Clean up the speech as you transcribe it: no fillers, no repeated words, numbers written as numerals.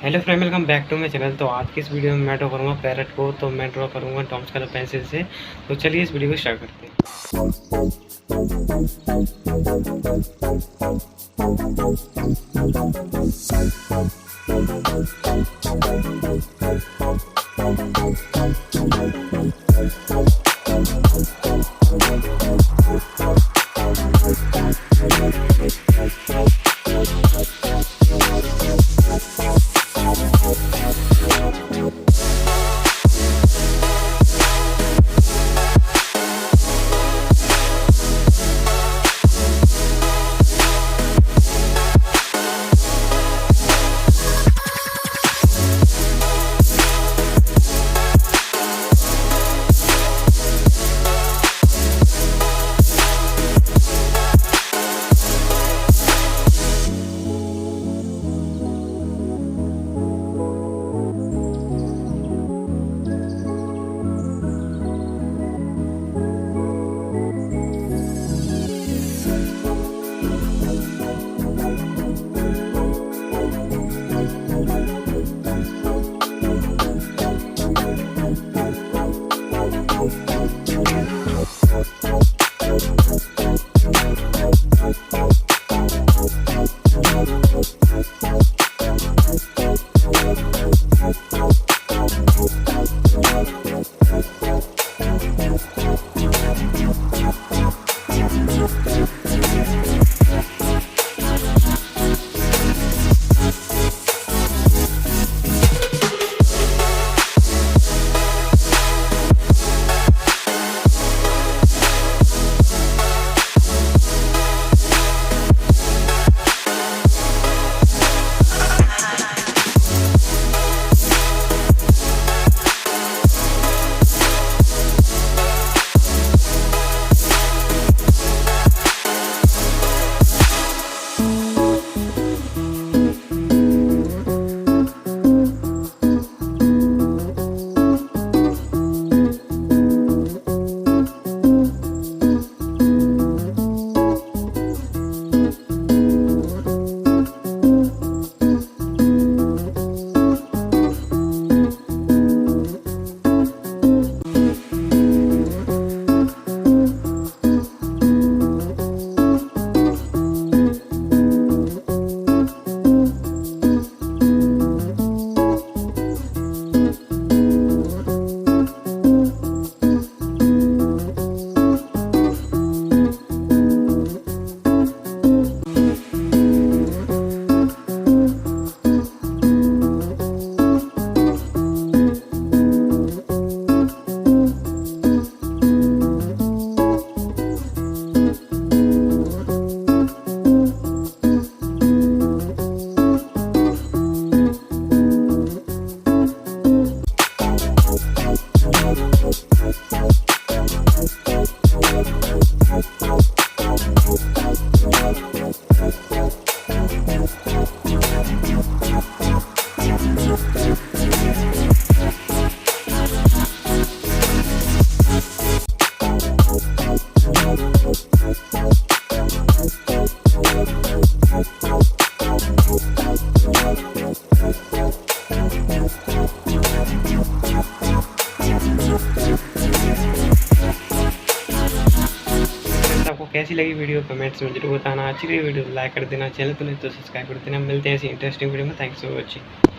Hello friend, welcome back to my channel. तो आज की इस वीडियो में मैं ड्रॉ करूँगा पैरट को। तो मैं ड्रॉ करूँगा डॉम्स कलर पेंसिल से। तो चलिए इस वीडियो को स्टार्ट करते हैं। आपको कैसी लगी वीडियो कमेंट्स में जरूर बताना। अच्छी लगी वीडियो लाइक कर देना, चैनल पर नहीं तो सब्सक्राइब कर देना। मिलते हैं ऐसी इंटरेस्टिंग वीडियो में। Thanks for watching.